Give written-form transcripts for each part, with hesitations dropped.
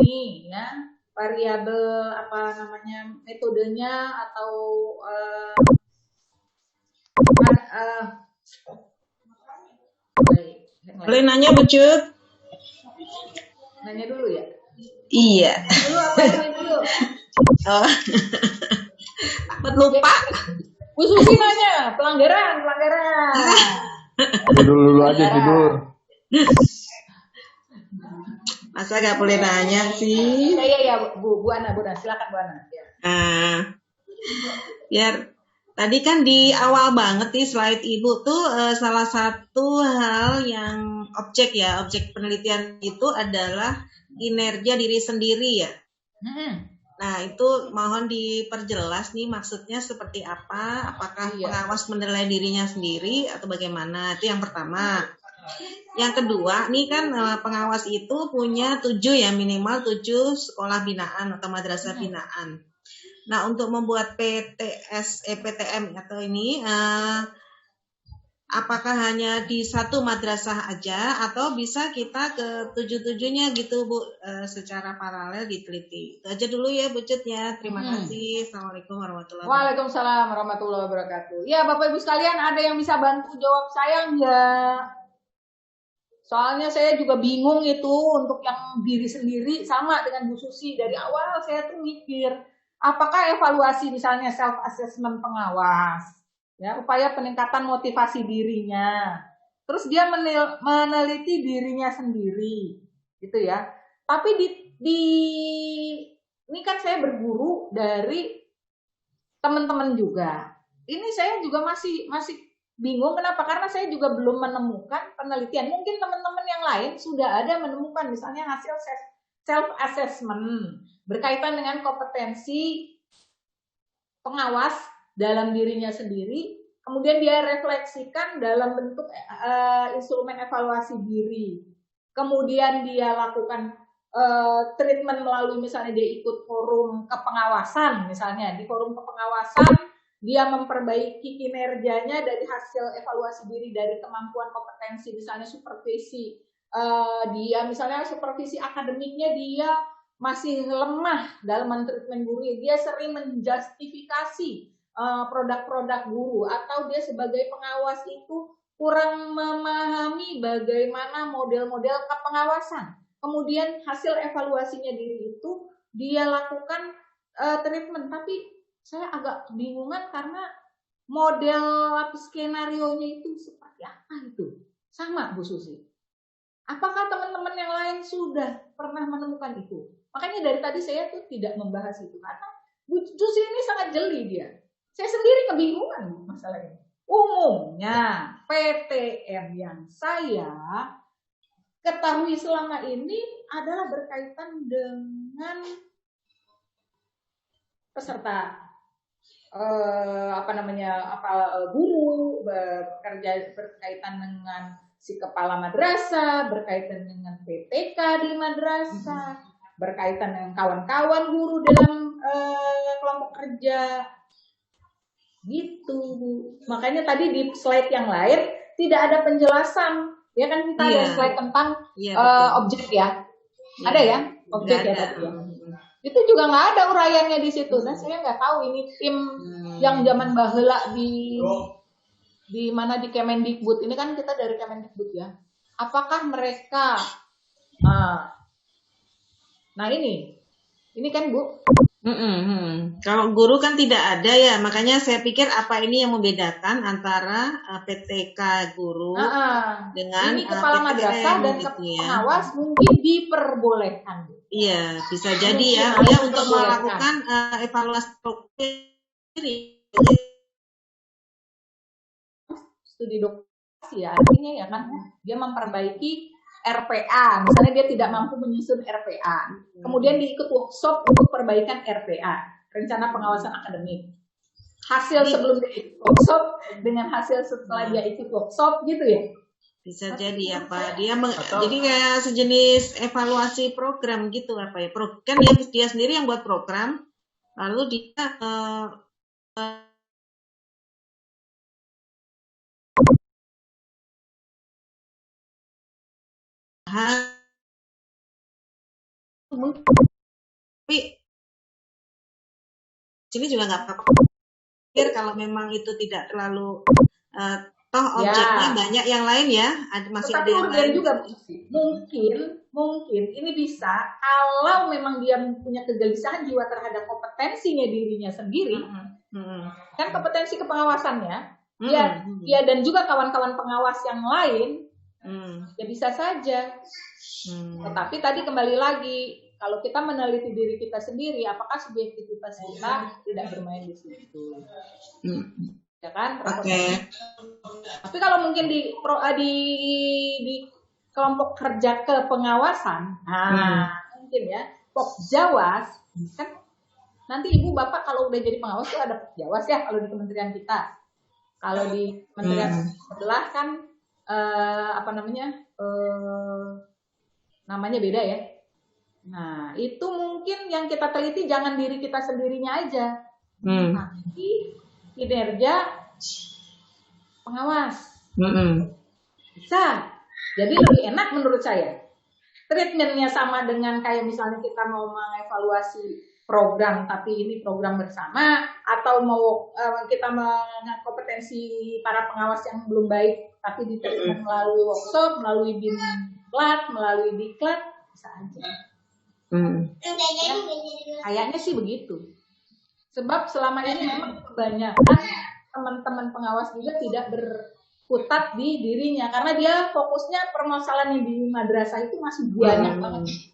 ini ya, variabel apa namanya metodenya atau boleh nanya Bu Cut? Nanya dulu ya? Iya. Nanya dulu apa ini dulu? Oh. Lupa. Bu Susi nanya, pelanggaran. Dulu aja tidur. Masa gak boleh nanya sih? Iya, Bu Ana, silakan Bu Ana. Ya. Biar tadi kan di awal banget nih slide Ibu tuh salah satu hal yang objek penelitian itu adalah kinerja diri sendiri ya. Nah, itu mohon diperjelas nih maksudnya seperti apa? Apakah pengawas menilai dirinya sendiri atau bagaimana? Itu yang pertama. Yang kedua, nih kan pengawas itu punya 7 ya, minimal 7 sekolah binaan atau madrasah binaan. Nah, untuk membuat PTM atau ini, apakah hanya di satu madrasah aja atau bisa kita ke 7-7-nya gitu Bu, secara paralel diteliti. Itu aja dulu ya Bu Cut ya. Terima kasih. Assalamualaikum warahmatullahi wabarakatuh. Waalaikumsalam warahmatullahi wabarakatuh. Ya Bapak Ibu sekalian, ada yang bisa bantu jawab saya enggak? Soalnya saya juga bingung itu untuk yang diri sendiri sama dengan Bu Susi. Dari awal saya tuh mikir, apakah evaluasi misalnya self assessment pengawas, ya, upaya peningkatan motivasi dirinya. Terus dia meneliti dirinya sendiri, gitu ya. Tapi ini kan saya berguru dari teman-teman juga. Ini saya juga masih bingung kenapa? Karena saya juga belum menemukan penelitian. Mungkin teman-teman yang lain sudah ada menemukan misalnya hasil self assessment berkaitan dengan kompetensi pengawas dalam dirinya sendiri, kemudian dia refleksikan dalam bentuk instrumen evaluasi diri. Kemudian dia lakukan treatment melalui misalnya dia ikut forum kepengawasan, misalnya di forum kepengawasan dia memperbaiki kinerjanya dari hasil evaluasi diri dari kemampuan kompetensi, misalnya supervisi dia misalnya supervisi akademiknya dia masih lemah dalam mentreatment guru, dia sering menjustifikasi produk-produk guru, atau dia sebagai pengawas itu kurang memahami bagaimana model-model kepengawasan. Kemudian hasil evaluasinya diri itu dia lakukan treatment, tapi saya agak kebingungan karena model skenario-nya itu seperti apa itu? Sama Bu Susi. Apakah teman-teman yang lain sudah pernah menemukan itu? Makanya dari tadi saya tuh tidak membahas itu karena Bu Susi ini sangat jeli dia. Saya sendiri kebingungan masalah ini. Umumnya PTM yang saya ketahui selama ini adalah berkaitan dengan peserta guru, bekerja berkaitan dengan si kepala madrasah, berkaitan dengan PTK di madrasah, berkaitan dengan kawan-kawan guru dalam kelompok kerja, gitu Bu. Makanya tadi di slide yang lain tidak ada penjelasan, ya kan kita ada slide tentang objek ya, ada ya objek ya tadi ya. Itu juga nggak ada uraiannya di situ. Nah saya nggak tahu ini tim yang zaman baheula di mana di Kemendikbud ini kan kita dari Kemendikbud ya. Apakah mereka nah ini kan Bu. Kalau guru kan tidak ada ya, makanya saya pikir apa ini yang membedakan antara PTK guru dengan ini kepala madrasah dan pengawas mungkin diperbolehkan. Iya, bisa jadi ya, dia untuk melakukan evaluasi sendiri. Studi dokumentasi ya, artinya ya kan dia memperbaiki RPA, misalnya dia tidak mampu menyusun RPA, kemudian diikut workshop untuk perbaikan RPA, rencana pengawasan akademik. Hasil sebelum dia ikut workshop dengan hasil setelah dia ikut workshop gitu ya. Bisa jadi apa dia jadi kayak sejenis evaluasi program gitu apa ya, kan dia sendiri yang buat program lalu dia Tapi sini juga nggak apa-apa. Kalau memang itu tidak terlalu toh objeknya banyak yang lain ya, masih ada yang lain juga. Mungkin ini bisa kalau memang dia punya kegelisahan jiwa terhadap kompetensinya dirinya sendiri. Kan kompetensi kepengawasannya ya dan juga kawan-kawan pengawas yang lain ya bisa saja. Tetapi tadi kembali lagi, kalau kita meneliti diri kita sendiri, apakah subjektivitas kita tidak bermain di situ? Ya kan? Tapi kalau mungkin di kelompok kerja kepengawasan, mungkin ya, Pokjawas, kan nanti ibu bapak kalau udah jadi pengawas tuh ada Pokjawas ya kalau di kementerian kita. Kalau di kementerian sebelah kan namanya beda ya. Nah itu mungkin yang kita teliti jangan diri kita sendirinya aja, tapi kinerja pengawas. Bisa. Jadi lebih enak menurut saya. Treatmentnya sama dengan kayak misalnya kita mau mengevaluasi program, tapi ini program bersama, atau mau kita melihat kompetensi para pengawas yang belum baik, tapi ditreatment melalui workshop, melalui diklat, melalui diklat, bisa aja. Kayaknya sih begitu. Sebab selama ini memang kebanyakan teman-teman pengawas juga tidak berkutat di dirinya karena dia fokusnya permasalahan yang di madrasah itu masih banyak banget.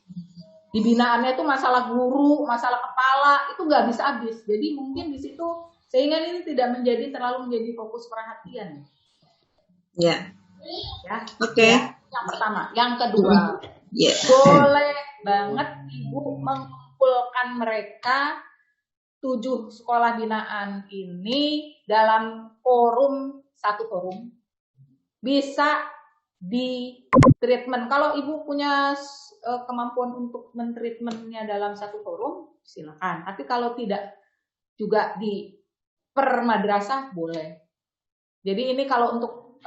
Di binaannya itu masalah guru, masalah kepala itu nggak bisa habis. Jadi mungkin di situ sehingga ini tidak terlalu menjadi fokus perhatian. Ya. Oke. Yang pertama, yang kedua, boleh banget ibu mengumpulkan mereka 7 sekolah binaan ini dalam satu forum bisa di treatment. Kalau ibu punya kemampuan untuk mentreatmentnya dalam satu forum silakan, tapi kalau tidak juga di per madrasah boleh. Jadi ini kalau untuk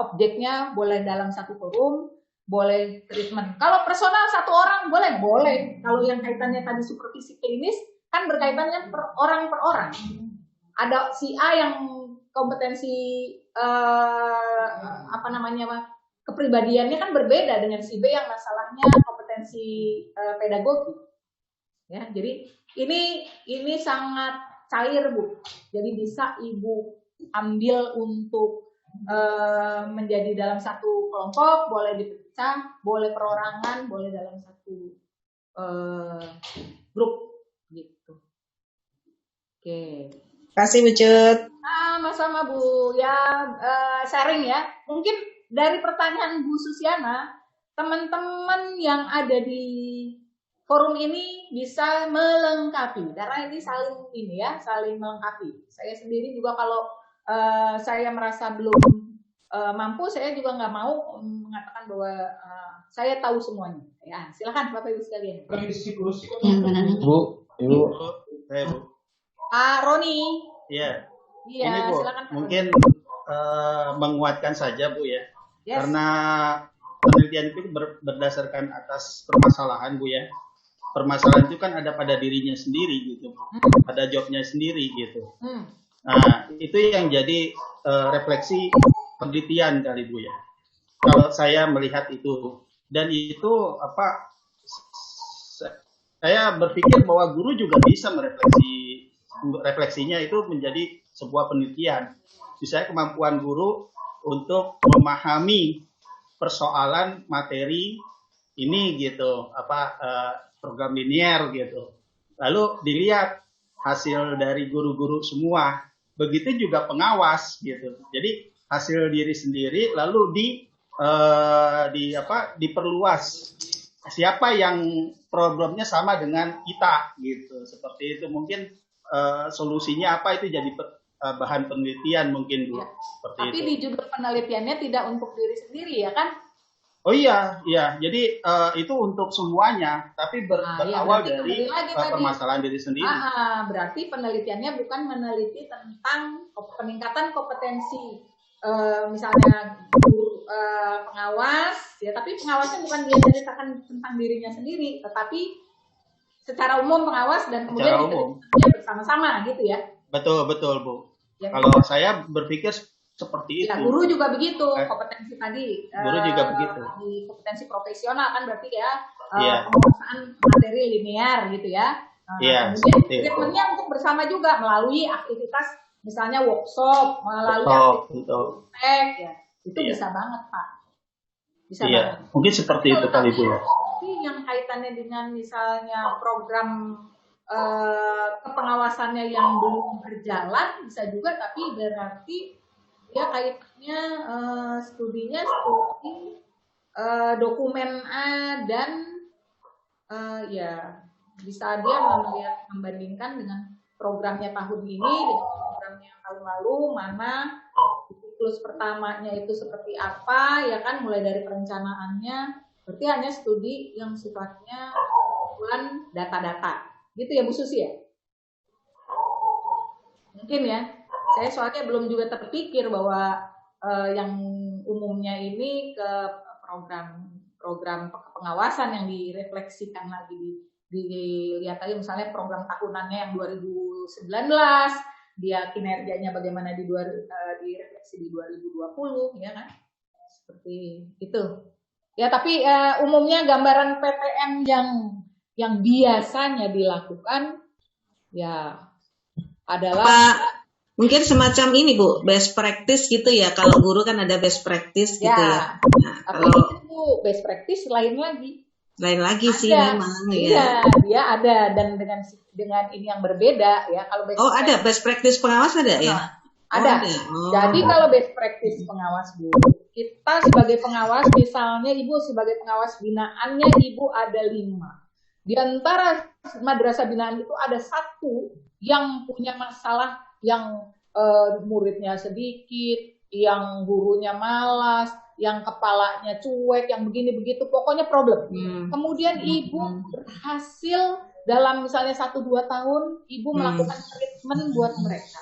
objeknya boleh dalam satu forum, boleh treatment. Kalau personal satu orang boleh. Kalau yang kaitannya tadi supervisi klinis kan berkaitannya per orang. Ada si A yang kompetensi kepribadiannya kan berbeda dengan si B yang masalahnya kompetensi pedagogi. Ya, jadi ini sangat cair Bu. Jadi bisa Ibu ambil untuk menjadi dalam satu kelompok, boleh dipecah, boleh perorangan, boleh dalam satu grup. Gitu. Oke. Kasih Bu Cut. Sama-sama Bu. Ya sharing ya. Mungkin dari pertanyaan Bu Susiana, teman-teman yang ada di forum ini bisa melengkapi. Karena ini saling melengkapi. Saya sendiri juga kalau saya merasa belum mampu, saya juga nggak mau mengatakan bahwa saya tahu semuanya. Ya, silakan Bapak Ibu sekalian. Bu. Roni. Iya. Ini Bu, silakan, mungkin menguatkan saja Bu ya. Yes. Karena penelitian itu berdasarkan atas permasalahan Bu ya. Permasalahan itu kan ada pada dirinya sendiri gitu. Ada jobnya sendiri gitu. Nah, itu yang jadi refleksi penelitian kali Bu ya. Kalau saya melihat itu, dan itu saya berpikir bahwa guru juga bisa refleksinya itu menjadi sebuah penelitian. Misalnya kemampuan guru untuk memahami persoalan materi ini gitu, program linear gitu. Lalu dilihat hasil dari guru-guru semua. Begitu juga pengawas gitu. Jadi hasil diri sendiri lalu diperluas. Siapa yang problemnya sama dengan kita gitu. Seperti itu mungkin solusinya apa itu jadi bahan penelitian mungkin Bu. Ya. Tapi itu. Di judul penelitiannya tidak untuk diri sendiri ya kan? Oh iya. Jadi itu untuk semuanya, tapi berawal dari permasalahan diri sendiri. Berarti penelitiannya bukan meneliti tentang peningkatan kompetensi misalnya guru, pengawas ya, tapi pengawasnya bukan dia ceritakan tentang dirinya sendiri, tetapi secara umum pengawas dan kemudian dia bersama-sama gitu ya. Betul Bu. Ya, kalau saya berpikir seperti itu. Ya, guru juga begitu, kompetensi tadi. Guru juga begitu. Di kompetensi profesional kan berarti ya penguasaan materi linear gitu ya. Kemudian treatmentnya untuk bersama juga melalui aktivitas misalnya workshop, melalui aktivitas ya. Itu bisa banget Pak. Bisa banget. Mungkin seperti itu kali Bu ya. Tapi yang kaitannya dengan misalnya program kepengawasannya yang belum berjalan bisa juga, tapi berarti ya kaitannya studinya studi dokumen A dan ya bisa dia membandingkan dengan programnya tahun ini dengan programnya tahun lalu, mana siklus pertamanya itu seperti apa ya kan, mulai dari perencanaannya. Berarti hanya studi yang sifatnya data-data gitu ya Bu Susi ya? Mungkin ya, saya soalnya belum juga terpikir bahwa yang umumnya ini ke program pengawasan yang direfleksikan lagi, dilihat lagi misalnya program tahunannya yang 2019, dia kinerjanya bagaimana direfleksi di 2020 ya kan, seperti itu ya. Tapi umumnya gambaran PTN yang biasanya dilakukan ya adalah mungkin semacam ini Bu, best practice gitu ya. Kalau guru kan ada best practice gitu ya. Nah, kalau itu best practice lain lagi sih memang ya. Dia ada, dan dengan ini yang berbeda ya. Kalau ada best practice pengawas ada ya? Ada. Jadi kalau best practice pengawas Bu, kita sebagai pengawas, misalnya Ibu sebagai pengawas binaannya Ibu ada 5. Di antara madrasah binaan itu ada 1 yang punya masalah, yang muridnya sedikit, yang gurunya malas, yang kepalanya cuek, yang begini begitu, pokoknya problem. Kemudian Ibu berhasil dalam misalnya 1-2 tahun Ibu melakukan treatment buat mereka.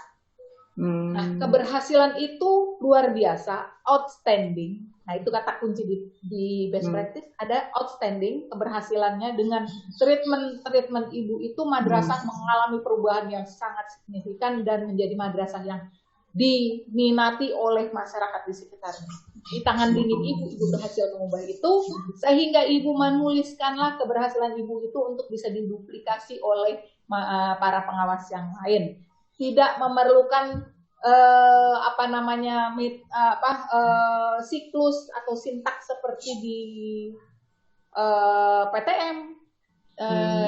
Nah, keberhasilan itu luar biasa, outstanding. Nah, itu kata kunci di best practice, ada outstanding, keberhasilannya dengan treatment Ibu itu madrasah mengalami perubahan yang sangat signifikan dan menjadi madrasah yang diminati oleh masyarakat di sekitarnya. Di tangan dingin Ibu berhasil mengubah itu, sehingga Ibu menuliskanlah keberhasilan Ibu itu untuk bisa diduplikasi oleh para pengawas yang lain. Tidak memerlukan siklus atau sintaks seperti di PTM,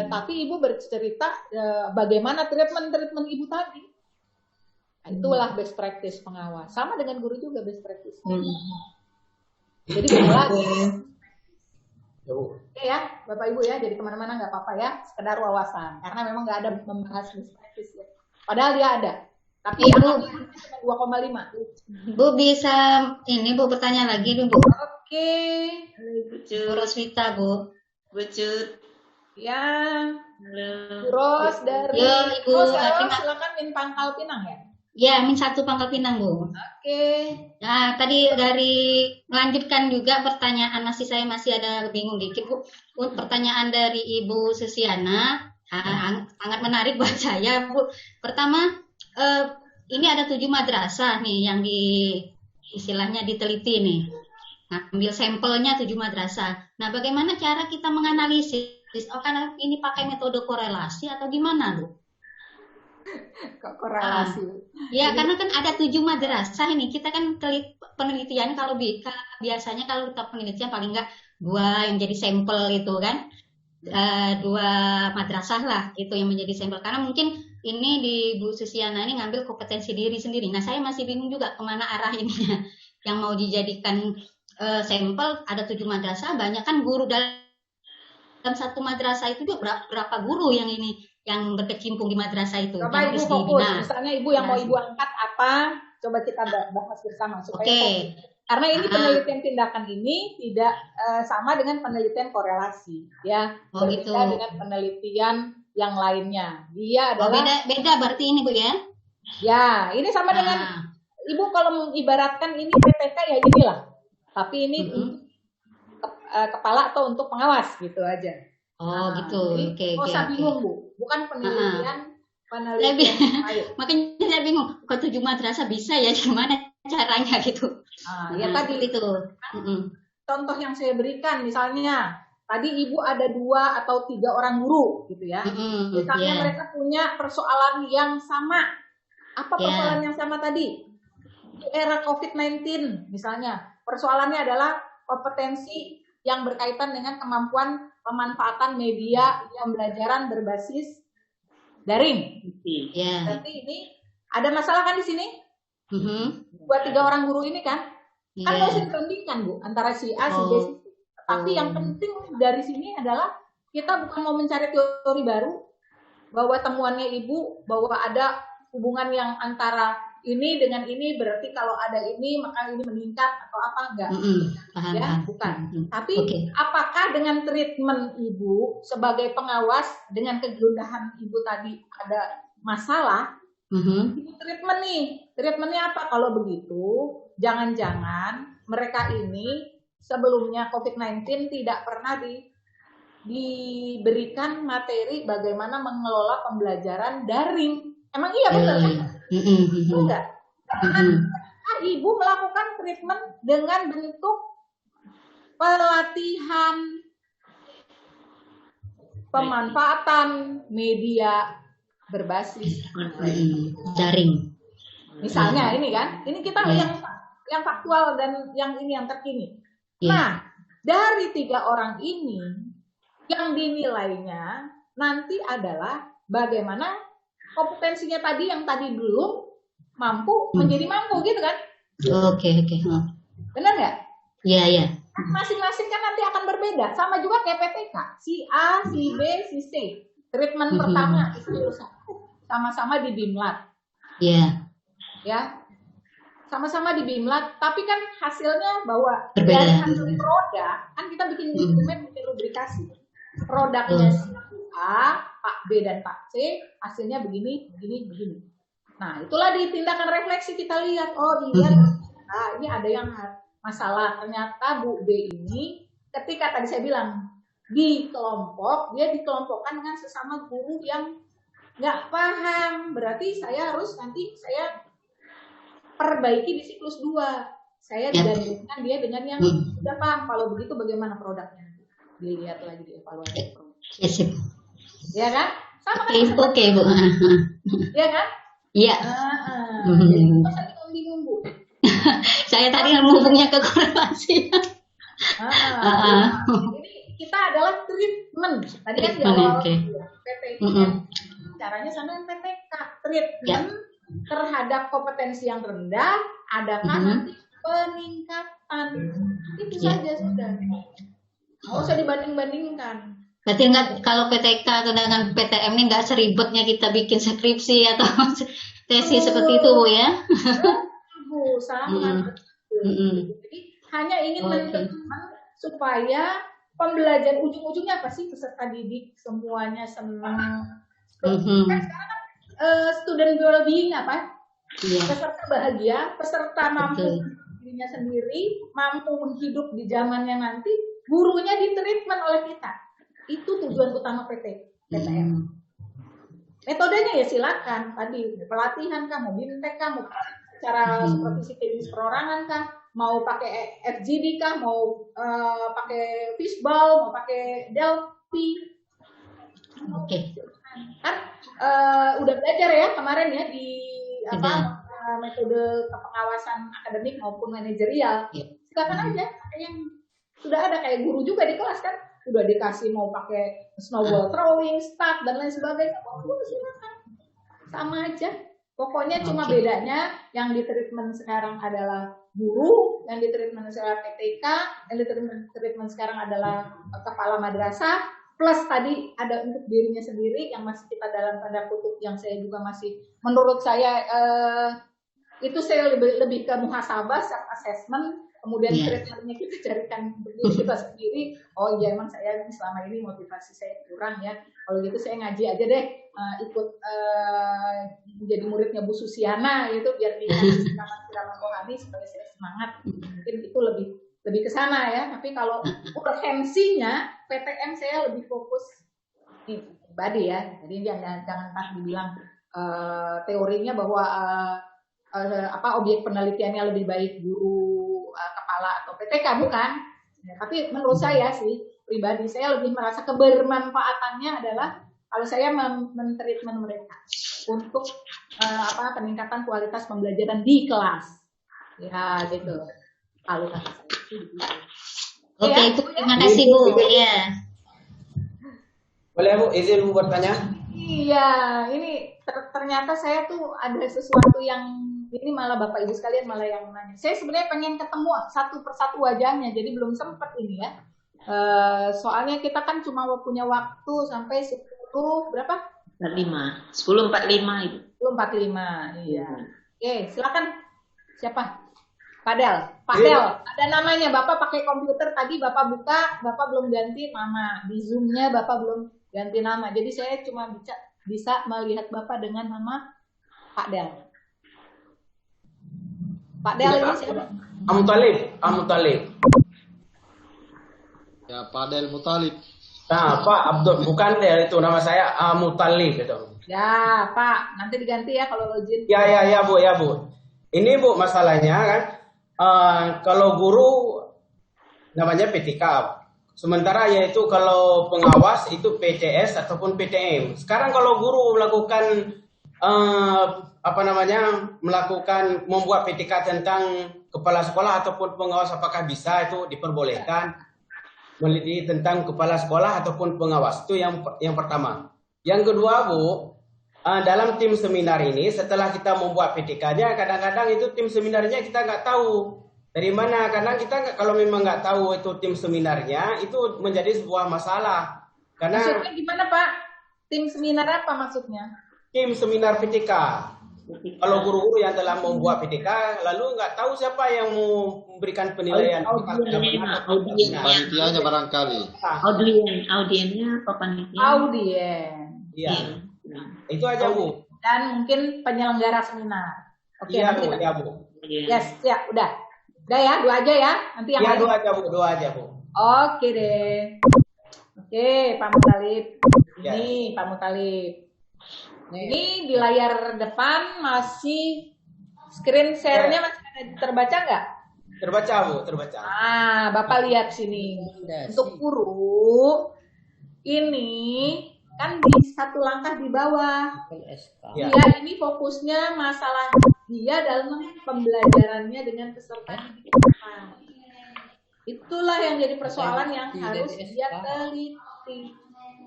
tapi Ibu bercerita bagaimana treatment Ibu tadi. Nah, itulah best practice pengawas. Sama dengan guru juga best practice. Jadi Oke ya, Bapak Ibu ya, jadi kemana-mana nggak apa-apa ya, sekedar wawasan. Karena memang nggak ada membahas best practice ya. Padahal dia ada. Tapi Ibu 2,5. Bu bisa ini Bu bertanya lagi Bu. Oke. Bu Roswita Bu. Bu Cut. Ya. Halo. Ros dari Ibu. Silakan Min Pangkal Pinang ya. Ya, Min 1 Pangkal Pinang Bu. Oke. Nah, tadi dari melanjutkan juga pertanyaan, saya masih ada bingung dikit Bu. Pertanyaan dari Ibu Susiana sangat menarik buat saya Bu. Pertama, ini ada 7 madrasah nih yang istilahnya diteliti nih. Ambil sampelnya 7 madrasah. Nah, bagaimana cara kita menganalisis? Karena ini pakai metode korelasi atau gimana, Bu? Kok korelasi? Ya, karena kan ada 7 madrasah ini. Kita kan penelitian biasanya kalau kita penelitian paling enggak 2 yang jadi sampel itu kan. 2 madrasah lah itu yang menjadi sampel, karena mungkin ini di Bu Susiana ini ngambil kompetensi diri sendiri. Nah, saya masih bingung juga kemana arah ininya yang mau dijadikan sampel. Ada 7 madrasah, banyak kan guru dalam satu madrasah itu juga berapa guru yang berkecimpung di madrasah itu. Coba Ibu fokus, misalnya Ibu yang mau Ibu angkat apa, coba kita bahas bersama supaya karena ini penelitian tindakan ini tidak sama dengan penelitian korelasi, ya. Berbeda dengan penelitian yang lainnya. Dia adalah beda berarti ini Bu ya? Ya, ini sama dengan Ibu kalau mengibaratkan ini PTK ya inilah, tapi ini kepala atau untuk pengawas gitu aja. Oh gitu, Jadi oke nggak oke usah oke. bingung Bu, bukan penelitian Saya lain. makanya saya bingung, kok 7 madrasah bisa ya, gimana caranya gitu. Ya tadi Seperti itu. contoh yang saya berikan, misalnya tadi Ibu ada 2 atau 3 orang guru gitu ya. Misalnya mereka punya persoalan yang sama. Apa persoalan yang sama tadi? Di era COVID-19 misalnya, persoalannya adalah kompetensi yang berkaitan dengan kemampuan pemanfaatan media pembelajaran berbasis daring. Berarti ini ada masalah kan di sini? 2-3 orang guru ini kan? Kan nggak usah dibandingkan Bu, antara si A, si B, si C. Tapi yang penting dari sini adalah kita bukan mau mencari teori baru, bahwa temuannya Ibu, bahwa ada hubungan yang antara ini dengan ini, berarti kalau ada ini maka ini meningkat atau apa, enggak. Ya, bukan. Tapi apakah dengan treatment Ibu sebagai pengawas, dengan kegundahan Ibu tadi ada masalah, Ibu treatment nih, treatmentnya apa? Kalau begitu, jangan-jangan mereka ini sebelumnya COVID-19 tidak pernah diberikan materi bagaimana mengelola pembelajaran daring. Emang iya benar kan? Enggak. Ibu melakukan treatment dengan bentuk pelatihan pemanfaatan media berbasis daring. Misalnya ini kan, ini kita yang faktual dan yang ini yang terkini. Nah, dari 3 orang ini yang dinilainya nanti adalah bagaimana kompetensinya tadi yang tadi belum mampu menjadi mampu gitu kan? Oke. Benar nggak? Iya. Masing-masing kan nanti akan berbeda. Sama juga kayak PTK. Si A, si B, si C. Treatment pertama itu sama-sama di BIMLAT. Iya. Ya. Sama-sama di BIMLAT, tapi kan hasilnya bahwa berbeda. Dari hasil produk, kan kita bikin dokumen, bikin rubrikasi. Produknya si A, Pak B dan Pak C, hasilnya begini. Nah, itulah di tindakan refleksi kita lihat, oh iya, ini ada yang masalah. Ternyata Bu B ini, ketika tadi saya bilang, di kelompok, dia dikelompokkan dengan sesama guru yang nggak paham. Berarti saya harus nanti saya perbaiki di siklus 2. Saya dibandingkan dia dengan yang sudah paham. Kalau begitu bagaimana produknya? Dilihat lagi, dievaluasi. Ya kan? Sama kan? Oke, Bu. Ya kan? Iya. Jadi nggak usah bingung, Bu. Saya tadi menghubungnya ke korelasi. Ini kita adalah treatment. Tadi kan di awal PTK. Caranya sama dengan PTK. Treatment terhadap kompetensi yang rendah, adakah nanti peningkatan? Itu saja sudah. Nggak usah dibanding-bandingkan. Berarti kalau PTK dengan PTM ini nggak seribetnya kita bikin skripsi atau tesis seperti itu, Bu ya? Bu, sangat. Jadi hanya ingin menentukan supaya pembelajaran ujung-ujungnya apa sih, peserta didik semuanya senang. Kan sekarang kan student well-being apa? Peserta bahagia, peserta mampu dirinya sendiri, mampu hidup di zamannya nanti, gurunya ditreatment oleh kita. Itu tujuan utama PTM. Metodenya ya silakan, tadi pelatihan kah, mau bintek kah, mau cara supervisi klinis perorangan kah, mau pakai FGD kah, mau pakai fishbowl, mau pakai Delphi. Kan udah belajar ya kemarin ya di metode pengawasan akademik maupun manajerial. Silakan aja, yang sudah ada kayak guru juga di kelas kan. Udah dikasih mau pakai snowball throwing, start dan lain sebagainya, silakan. Sama aja. Pokoknya cuma bedanya yang di treatment sekarang adalah guru, yang di treatment sekarang PTK, yang di treatment sekarang adalah kepala madrasah, plus tadi ada untuk dirinya sendiri yang masih kita dalam tanda kutip, yang saya juga masih, menurut saya itu saya lebih ke muhasabah, self assessment, kemudian Iya. treatmentnya kita carikan untuk diri kita sendiri. Oh iya, emang saya selama ini motivasi saya kurang ya. Kalau gitu saya ngaji aja deh, ikut menjadi muridnya Bu Susiana gitu, biar dikasih siraman rohani supaya saya semangat. Mungkin itu lebih ke sana ya. Tapi kalau urgensinya PTM saya lebih fokus di pribadi ya. Jadi jangan pas dibilang teorinya bahwa objek penelitiannya lebih baik guru kepala atau PTK, bukan ya, tapi menurut saya sih pribadi saya lebih merasa kebermanfaatannya adalah kalau saya mentreatment mereka untuk peningkatan kualitas pembelajaran di kelas ya gitu. Kalau kata saya sih begitu. Oke, Ya, itu terima kasih Bu. Iya. Boleh Bu, izin Bu bertanya? Iya, ini ternyata saya tuh ada sesuatu yang ini malah Bapak Ibu sekalian malah yang nanya. Saya sebenarnya pengen ketemu satu persatu wajahnya, jadi belum sempat ini ya. Soalnya kita kan cuma punya waktu sampai 10 berapa? 45. 10.45 itu. 10.45, iya. Oke, silakan. Siapa? Padel. Ada namanya. Bapak pakai komputer tadi, Bapak buka, Bapak belum ganti nama. Di Zoom-nya Bapak belum ganti nama. Jadi saya cuma bisa melihat Bapak dengan nama Pak Del. Pak Del ini siapa? Mutalib. Ya, Pak Del Mutalib. Nah, Pak Abdul, bukan Del itu nama saya, Mutalib itu. Ya, Pak. Nanti diganti ya kalau login. Ya Bu. Ini Bu masalahnya kan, kalau guru namanya PTK. Sementara yaitu kalau pengawas itu PTS ataupun PTM. Sekarang kalau guru melakukan melakukan membuat PTK tentang kepala sekolah ataupun pengawas, apakah bisa itu diperbolehkan meneliti tentang kepala sekolah ataupun pengawas? Itu yang pertama. Yang kedua Bu, dalam tim seminar ini setelah kita membuat PTK-nya, kadang-kadang itu tim seminarnya kita nggak tahu dari mana. Karena kita kalau memang nggak tahu itu tim seminarnya, itu menjadi sebuah masalah. Karena maksudnya gimana Pak? Tim seminar apa maksudnya? tim seminar PTK. Kalau guru-guru yang telah membuat PTK, lalu nggak tahu siapa yang mau memberikan penilaian. Panitianya barangkali. Audiennya apa panitia? Audien. Iya. Itu aja Bu. Dan mungkin penyelenggara seminar. Oke, Iya nanti. Bu, ya Bu. Yes, ya, udah. Udah ya, 2 aja ya. Nanti yang Iya lain. dua aja Bu. Oke deh. Oke, Pak Mutalib. Ya. Ini Pak Mutalib. Ini di layar depan masih screen share-nya masih ada terbaca nggak? Terbaca Bu, terbaca. Bapak lihat sini. Untuk guru ini kan di satu langkah di bawah. Ya. Dia ini fokusnya masalah dia dalam pembelajarannya dengan peserta didik. Itulah yang jadi persoalan yang harus dia teliti.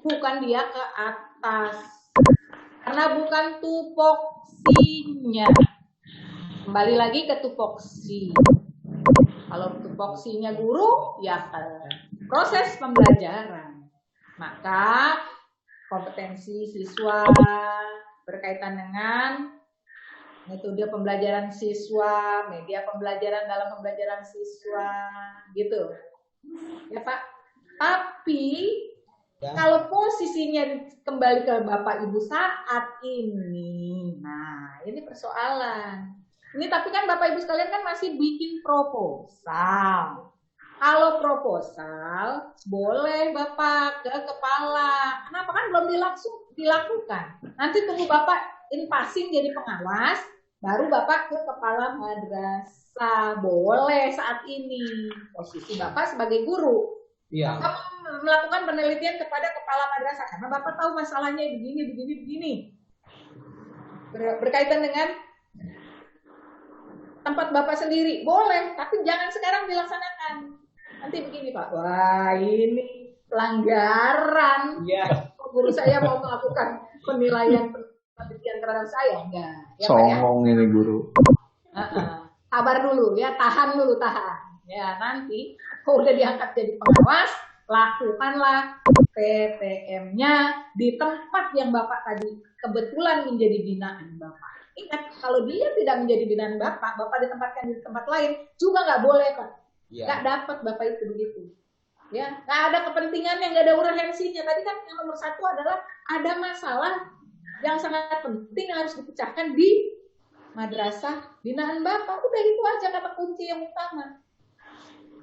Bukan dia ke atas. Karena bukan tupoksinya. Kembali lagi ke tupoksi. Kalau tupoksinya guru, ya proses pembelajaran. Maka kompetensi siswa berkaitan dengan metode pembelajaran siswa, media pembelajaran dalam pembelajaran siswa, gitu. Ya Pak. Tapi kalau posisinya kembali ke Bapak Ibu saat ini, nah ini persoalan. Ini tapi kan Bapak Ibu sekalian kan masih bikin proposal. Kalau proposal boleh Bapak ke kepala. Kenapa kan belum dilakukan? Nanti tunggu Bapak in passing jadi pengawas, baru Bapak ke kepala madrasah. Boleh saat ini. Posisi Bapak sebagai guru. Iya. Bapak melakukan penelitian kepada kepala madrasah karena Bapak tahu masalahnya begini. Berkaitan dengan tempat Bapak sendiri. Boleh, tapi jangan sekarang dilaksanakan. Nanti begini Pak, wah ini pelanggaran. Iya. Guru saya mau melakukan penilaian penelitian terhadap saya, enggak. Ya, Songong Pak, ya? ini guru. Sabar dulu ya, tahan. Ya nanti kalau udah diangkat jadi pengawas, lakukanlah PTM-nya di tempat yang Bapak tadi kebetulan menjadi binaan Bapak. Ingat, kalau dia tidak menjadi binaan Bapak ditempatkan di tempat lain, juga nggak boleh Pak. Iya. Nggak dapat Bapak itu begitu. Ya, nggak ada kepentingannya, nggak ada urgensinya. Tadi kan yang nomor satu adalah ada masalah yang sangat penting yang harus dipecahkan di madrasah binaan Bapak. Udah itu aja kata kunci yang utama.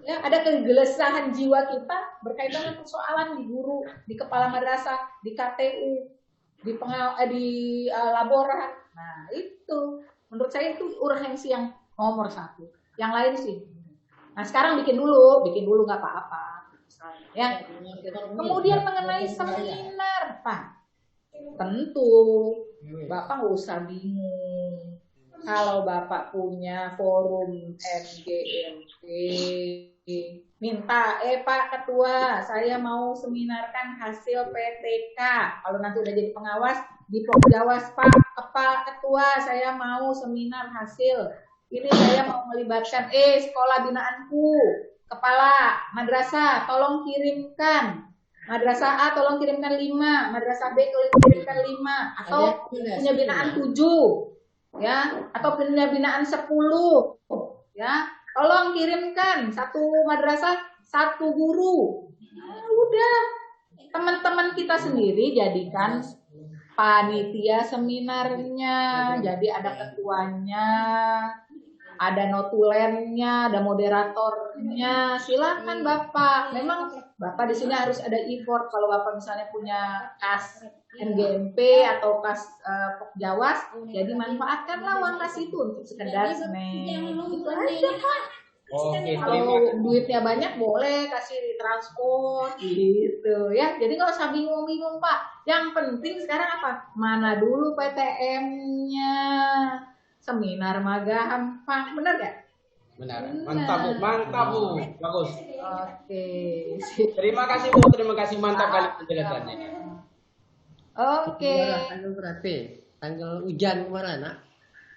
Ya, ada kegelisahan jiwa kita berkaitan dengan persoalan di guru, di kepala madrasah, di KTU, di laborat. Nah, itu menurut saya itu urgensi yang nomor satu. Yang lain sih. Nah, sekarang bikin dulu nggak apa-apa. Ya. Kemudian mengenai seminar, Pak. Tentu Bapak nggak usah bingung. Kalau Bapak punya forum MGMP, minta, Pak Ketua, saya mau seminarkan hasil PTK. Kalau nanti udah jadi pengawas, di Pokjawas, Pak Ketua, saya mau seminar hasil. Ini saya mau melibatkan, sekolah binaanku, kepala madrasah, tolong kirimkan. Madrasah A tolong kirimkan 5, madrasah B tolong kirimkan 5, atau punya binaan 7, ya, atau punya binaan 10, ya, tolong kirimkan satu madrasah 1 guru. Nah, udah, teman-teman kita sendiri jadikan panitia seminarnya, jadi ada ketuanya, ada notulennya, ada moderatornya. Silakan Bapak. Memang Bapak di sini harus ada effort. Kalau Bapak misalnya punya kas MGMP atau kas Pokjawas, jadi manfaatkanlah uang kas itu untuk sekedar snack. Itu aja Pak. Oke, Kalau duitnya banyak boleh kasih di transport gitu ya. Jadi nggak usah bingung-bingung Pak. Yang penting sekarang apa? Mana dulu PTM-nya? Seminar mah gampang, benar gak? Benar. Mantap Bu. Bagus. Oke. Terima kasih Bu, terima kasih, mantap kali penjelasannya. Oke. Tanggal berapa? Tanggal hujan kemarin, Nak?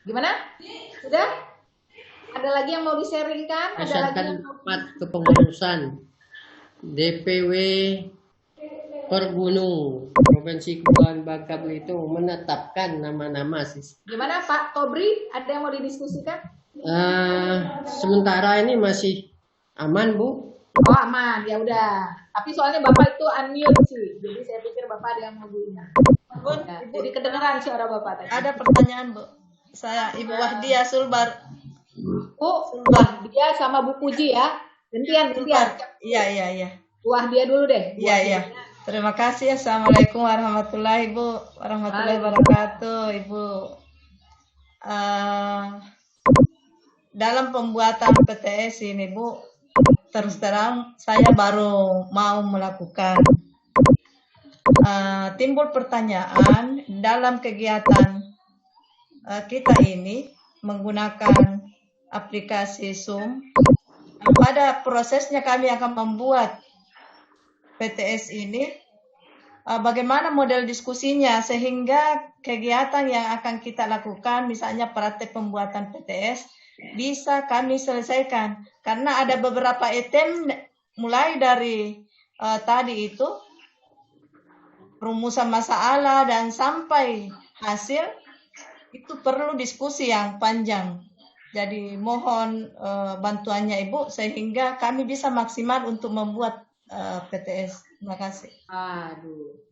Gimana? Sudah? Ada lagi yang mau di-sharingkan? Ada lagi yang mau kepengurusan DPW Pergunung Provinsi Kepulauan Bangka Belitung menetapkan nama-nama sih. Gimana Pak Tobri? Ada yang mau didiskusikan? Sementara ini masih aman Bu. Oh aman, ya udah. Tapi soalnya Bapak itu unmute sih, jadi saya pikir Bapak ada yang mau bilang. Ya, jadi kedengeran suara Bapak tadi. Ada pertanyaan Bu. Saya Ibu Wahdia Sulbar. Wahdia sama Bu Puji ya. Gantian. Iya. Wahdia dulu deh. Iya. Terima kasih. Assalamualaikum warahmatullahi wabarakatuh, Ibu. Dalam pembuatan PTS ini, Bu, terus terang saya baru mau melakukan. Timbul pertanyaan dalam kegiatan kita ini menggunakan aplikasi Zoom. Pada prosesnya kami akan membuat PTS ini, bagaimana model diskusinya sehingga kegiatan yang akan kita lakukan, misalnya praktek pembuatan PTS, bisa kami selesaikan. Karena ada beberapa item mulai dari tadi itu rumusan masalah dan sampai hasil itu perlu diskusi yang panjang. Jadi mohon bantuannya Ibu sehingga kami bisa maksimal untuk membuat PTS. Terima kasih. Aduh.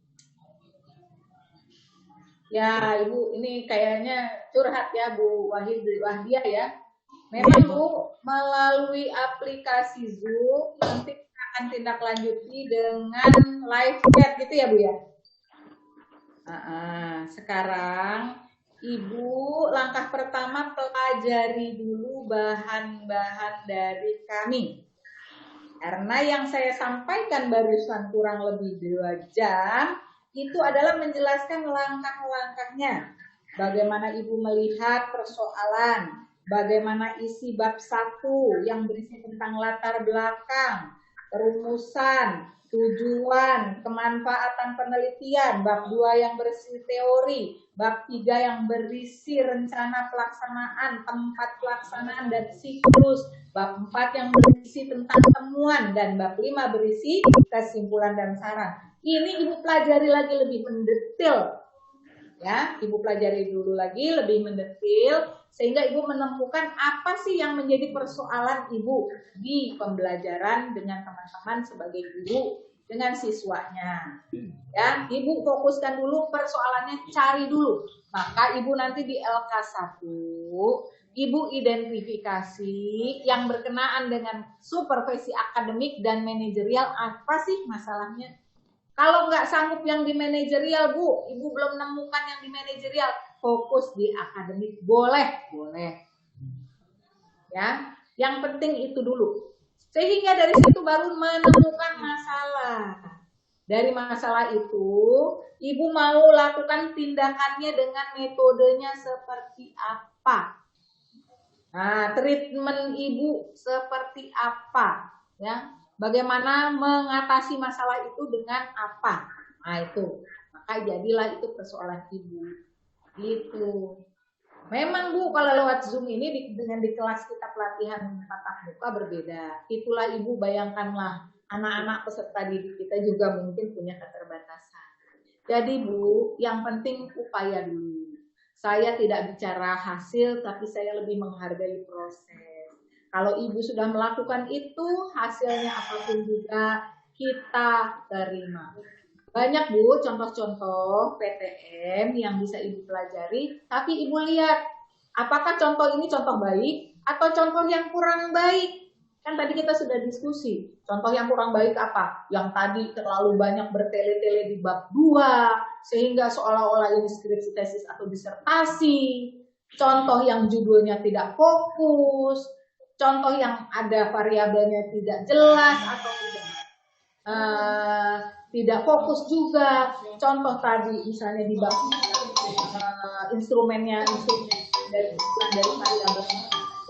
Ya Ibu, ini kayaknya curhat ya Bu Wahdia ya. Memang Bu, melalui aplikasi Zoom nanti akan tindak lanjuti dengan live chat gitu ya Bu ya. Sekarang Ibu langkah pertama pelajari dulu bahan-bahan dari kami. Karena yang saya sampaikan barusan kurang lebih 2 jam, itu adalah menjelaskan langkah-langkahnya. Bagaimana Ibu melihat persoalan, bagaimana isi bab 1 yang berisi tentang latar belakang, perumusan, tujuan, kemanfaatan penelitian, bab 2 yang berisi teori, bab 3 yang berisi rencana pelaksanaan, tempat pelaksanaan dan siklus, bab 4 yang berisi tentang temuan, dan bab 5 berisi kesimpulan dan saran. Ini Ibu pelajari lagi lebih mendetail Ya, Ibu pelajari dulu lagi lebih mendetil sehingga Ibu menemukan apa sih yang menjadi persoalan Ibu di pembelajaran dengan teman-teman sebagai guru dengan siswanya. Ya, Ibu fokuskan dulu persoalannya, cari dulu. Maka Ibu nanti di LK1 Ibu identifikasi yang berkenaan dengan supervisi akademik dan manajerial apa sih masalahnya. Kalau nggak sanggup yang di manajerial, Bu, Ibu belum menemukan yang di manajerial, fokus di akademik, boleh. Ya, yang penting itu dulu. Sehingga dari situ baru menemukan masalah. Dari masalah itu, Ibu mau lakukan tindakannya dengan metodenya seperti apa? Nah, treatment Ibu seperti apa? Ya. Bagaimana mengatasi masalah itu dengan apa? Nah itu, maka jadilah itu persoalan Ibu. Gitu. Memang Bu, kalau lewat Zoom ini dengan di kelas kita pelatihan tatap muka berbeda. Itulah Ibu bayangkanlah, anak-anak peserta didik kita juga mungkin punya keterbatasan. Jadi Bu, yang penting upaya dulu. Saya tidak bicara hasil, tapi saya lebih menghargai proses. Kalau Ibu sudah melakukan itu, hasilnya apapun juga kita terima. Banyak Bu contoh-contoh PTM yang bisa Ibu pelajari, tapi Ibu lihat apakah contoh ini contoh baik atau contoh yang kurang baik. Kan tadi kita sudah diskusi, contoh yang kurang baik apa? Yang tadi terlalu banyak bertele-tele di bab 2, sehingga seolah-olah ini skripsi tesis atau disertasi. Contoh yang judulnya tidak fokus. Contoh yang ada variabelnya tidak jelas atau tidak fokus juga. Contoh tadi misalnya di bab instrumen dari variabel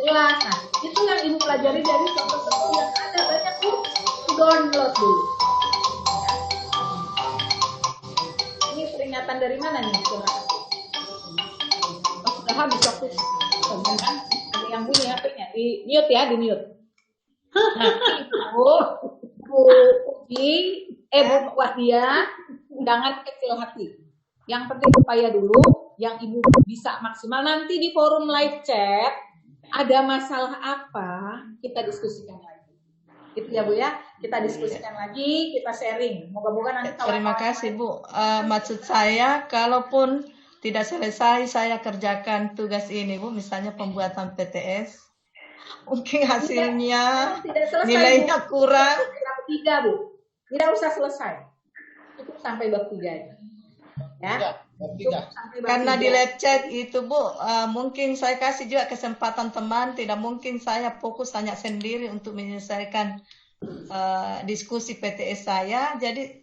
jelas. Nah, itu yang Ibu pelajari dari contoh-contoh yang ada banyak tuh, download dulu. Ini peringatan dari mana nih? Oh, sudah habis waktu. Kan ada yang bunyi HP-nya. Di mute ya, di mute. Nah, Bu Uji, Bu Wahdia, jangan kecil hati. Yang penting upaya dulu, yang Ibu bisa maksimal. Nanti di forum live chat, ada masalah apa, kita diskusikan lagi. Gitu ya Bu ya, kita diskusikan lagi, kita sharing. Moga-moga nanti Terima kasih Bu. Maksud saya, kalaupun tidak selesai saya kerjakan tugas ini Bu, misalnya pembuatan PTS, mungkin hasilnya tidak selesai, nilainya Bu. kurang. Bab 3 Bu, tidak usah selesai, cukup sampai bab 3 ya. Karena di lab chat itu Bu, mungkin saya kasih juga kesempatan teman, tidak mungkin saya fokus hanya sendiri untuk menyelesaikan diskusi PTS saya, jadi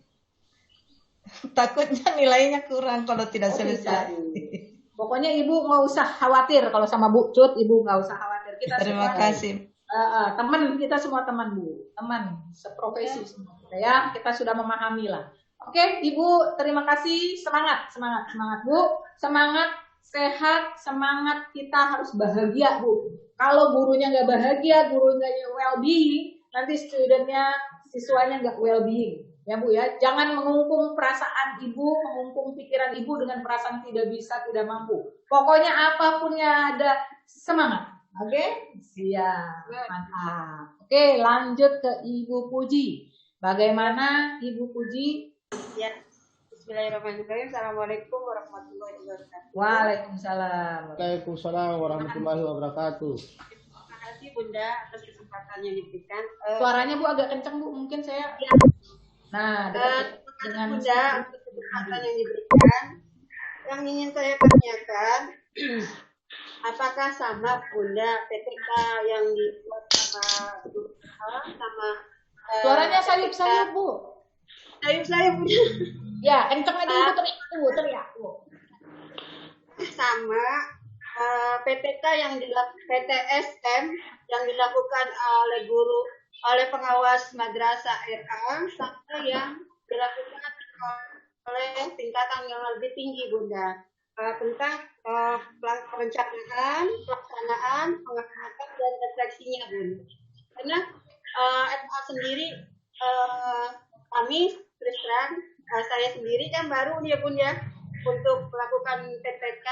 takutnya nilainya kurang kalau tidak selesai. Pokoknya Ibu nggak usah khawatir kalau sama Bu Cut, Ibu nggak usah khawatir. Kita Terima kasih. Teman, kita semua teman Bu, teman seprofesi semua kita ya. Kita sudah memahami lah. Oke, Ibu, terima kasih. Semangat Bu. Semangat, sehat, semangat. Kita harus bahagia Bu. Kalau gurunya nggak bahagia, gurunya well-being, nanti studentnya, siswanya nggak well-being. Ya Bu ya, jangan mengungkung perasaan Ibu, mengungkung pikiran Ibu dengan perasaan tidak bisa, tidak mampu. Pokoknya apapun yang ada, semangat. Oke? Siap. Mantap. Oke, lanjut ke Ibu Puji. Bagaimana Ibu Puji? Ya. Bismillahirrahmanirrahim. Assalamualaikum warahmatullahi wabarakatuh. Waalaikumsalam. Waalaikumsalam warahmatullahi wabarakatuh. Terima kasih Bunda atas kesempatan yang diberikan. Suaranya Bu agak kenceng Bu, mungkin saya. Ya. Nah, dengan Bunda untuk kesempatan yang diberikan. Yang ingin saya tanyakan, apakah sama Bunda PTK yang dibuat sama suaranya sayup-sayup Bu. Sayup-sayup Bunda. Ya, kenceng aja Bu, teriak Bu. Sama PTK yang PTSM yang dilakukan oleh pengawas madrasah RA sampai yang dilakukan oleh tingkatan yang lebih tinggi Bunda tentang perencanaan, pelaksanaan, pengamatan dan refleksinya Bunda. Karena FA sendiri kami terus terang saya sendiri kan baru dia Bunda untuk melakukan PPK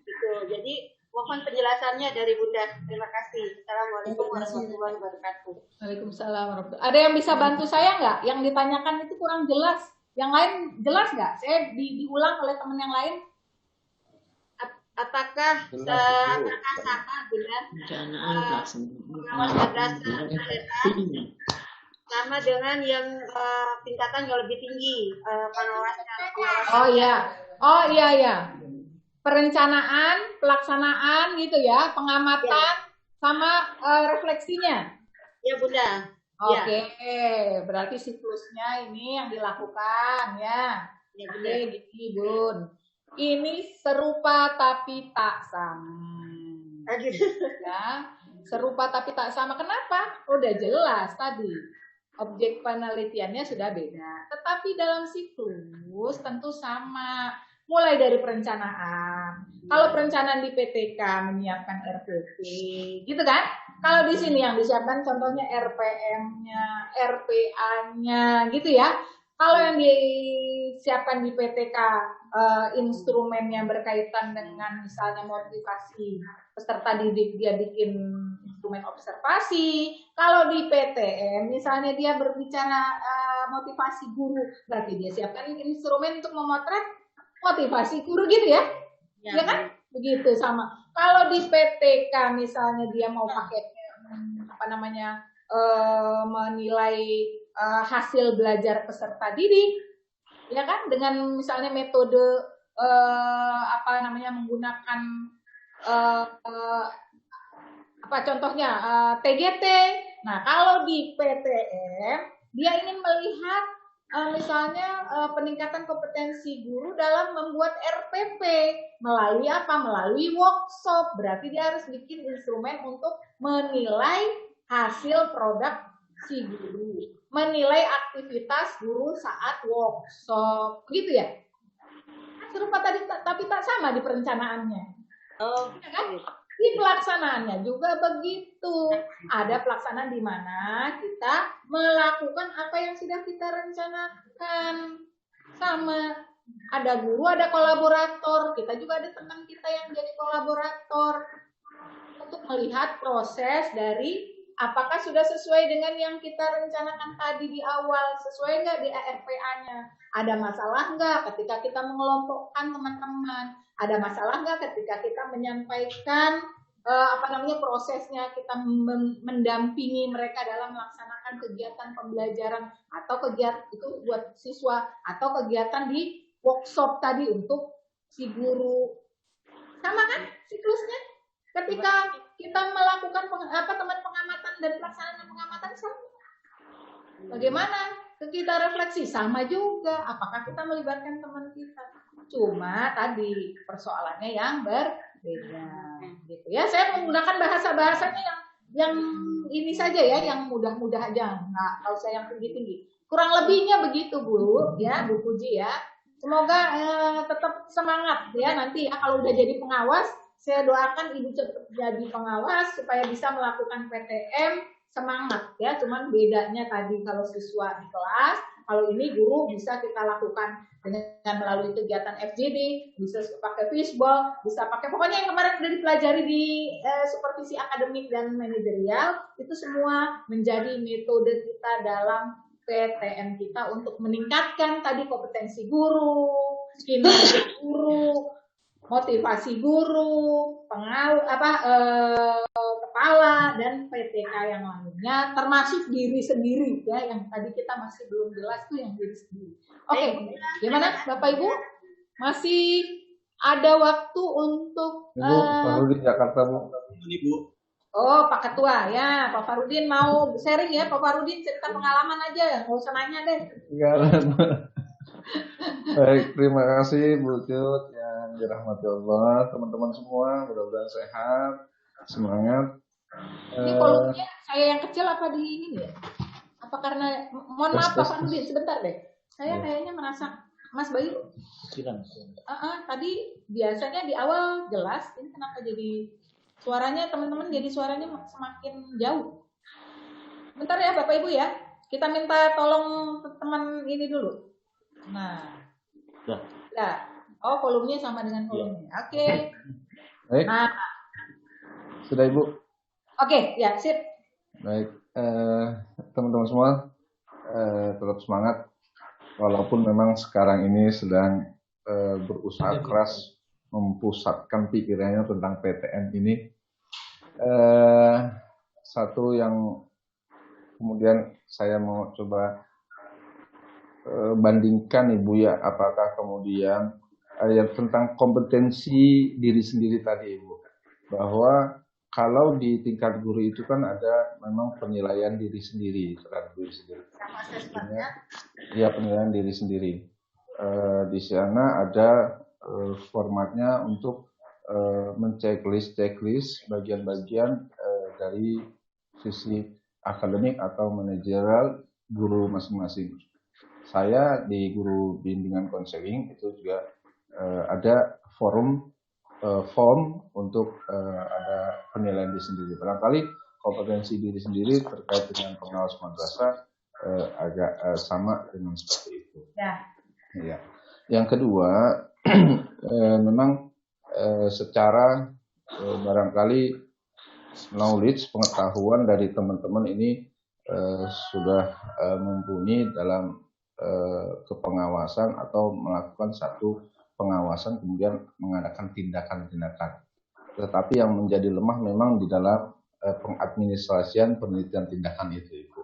gitu. Jadi mohon penjelasannya dari Bunda. Terima kasih. Assalamualaikum warahmatullahi wabarakatuh. Waalaikumsalam warahmatullahi. Ada yang bisa bantu saya nggak? Yang ditanyakan itu kurang jelas. Yang lain jelas nggak? Saya diulang oleh teman yang lain. Apakah sama Bunda? Pengawas madrasah sama dengan yang tingkatan yang lebih tinggi pengawasnya. Oh iya. Perencanaan, pelaksanaan gitu ya, pengamatan sama refleksinya. Ya Bunda. Oke, berarti siklusnya ini yang dilakukan ya. Oke, gini Bun. Ini serupa tapi tak sama. Ya, serupa tapi tak sama. Kenapa? Udah jelas tadi. Objek penelitiannya sudah beda. Tetapi dalam siklus tentu sama. Mulai dari perencanaan. Kalau perencanaan di PTK menyiapkan RPP, gitu kan? Kalau di sini yang disiapkan contohnya RPM-nya, RPA-nya, gitu ya. Kalau yang disiapkan di PTK instrumen yang berkaitan dengan misalnya motivasi peserta didik, dia bikin instrumen observasi. Kalau di PTM misalnya dia berbicara motivasi guru, berarti dia siapkan instrumen untuk memotret motivasi guru gitu ya. Ya kan? Begitu sama. Kalau di PTK misalnya dia mau pakai menilai hasil belajar peserta didik, ya kan, dengan misalnya metode menggunakan contohnya TGT. Nah, kalau di PTM dia ingin melihat misalnya peningkatan kompetensi guru dalam membuat RPP melalui apa? Melalui workshop. Berarti dia harus bikin instrumen untuk menilai hasil produk si guru, menilai aktivitas guru saat workshop, gitu ya. Serupa tadi tapi tak sama di perencanaannya. Ya kan? Di pelaksanaannya juga begitu. Ada pelaksanaan di mana kita melakukan apa yang sudah kita rencanakan. Sama. Ada guru, ada kolaborator. Kita juga ada teman kita yang jadi kolaborator. Untuk melihat proses dari apakah sudah sesuai dengan yang kita rencanakan tadi di awal. Sesuai nggak di ARPA-nya? Ada masalah nggak ketika kita mengelompokkan teman-teman? Ada masalah nggak ketika kita menyampaikan prosesnya, kita mendampingi mereka dalam melaksanakan kegiatan pembelajaran atau kegiatan itu buat siswa atau kegiatan di workshop tadi untuk si guru. Sama kan siklusnya? Ketika kita melakukan teman pengamatan dan pelaksanaan pengamatan sama. Bagaimana? Kita refleksi sama juga. Apakah kita melibatkan teman kita? Cuma tadi persoalannya yang berbeda, gitu ya. Saya menggunakan bahasanya yang ini saja ya, yang mudah-mudah aja. Nggak usah yang tinggi-tinggi. Kurang lebihnya begitu Bu, ya Bu Puji ya. Semoga tetap semangat ya nanti ya, kalau udah jadi pengawas. Saya doakan Ibu cepat jadi pengawas supaya bisa melakukan PTM, semangat ya. Cuman bedanya tadi kalau siswa di kelas, kalau ini guru bisa kita lakukan dengan melalui kegiatan FGD, bisa pakai fishball, bisa pakai pokoknya yang kemarin sudah dipelajari di supervisi akademik dan manajerial, itu semua menjadi metode kita dalam PTM kita untuk meningkatkan tadi kompetensi guru, kinerja guru, motivasi guru, kepala dan PTK yang lainnya, termasuk diri sendiri ya, yang tadi kita masih belum jelas tuh yang diri sendiri. Oke, gimana Bapak Ibu? Masih ada waktu untuk Ibu, Pak Rudin Jakarta Bu. Ibu. Oh, Pak Ketua ya, Pak Farudin mau sharing ya, Pak Farudin cerita pengalaman aja, nggak usah nanya deh. Baik, terima kasih Bu Cut yang dirahmati Allah, teman-teman semua, mudah-mudahan sehat, semangat. Ini kolomnya saya yang kecil apa di ini ya? Apa karena mohon maaf Pak Farudin sebentar deh. Saya kayaknya merasa Mas Bayu. Tadi biasanya di awal jelas, ini kenapa jadi suaranya teman-teman jadi suaranya semakin jauh. Bentar ya Bapak Ibu ya. Kita minta tolong teman ini dulu. Nah. Oh, volumenya sama dengan volumenya. Oke. Baik, Nah, sudah Ibu. oke, ya, sip. Baik, teman-teman semua tetap semangat. Walaupun memang sekarang ini sedang berusaha keras mempusatkan pikirannya tentang PTN ini. Satu yang kemudian saya mau coba bandingkan Ibu ya, apakah kemudian tentang kompetensi diri sendiri tadi Ibu, bahwa kalau di tingkat guru itu kan ada memang penilaian diri sendiri terhadap diri sendiri. Ya, penilaian diri sendiri. Di sana ada formatnya untuk men-checklist bagian-bagian dari sisi akademik atau manajerial guru masing-masing. Saya di guru bimbingan konseling itu juga ada form untuk ada penilaian diri sendiri. Barangkali kompetensi diri sendiri terkait dengan pengawas madrasah agak sama dengan seperti itu. Ya. Yang kedua, memang secara barangkali knowledge, pengetahuan dari teman-teman ini sudah mumpuni dalam kepengawasan atau melakukan satu pengawasan kemudian mengadakan tindakan-tindakan. Tetapi yang menjadi lemah memang di dalam pengadministrasian penelitian tindakan itu, Ibu.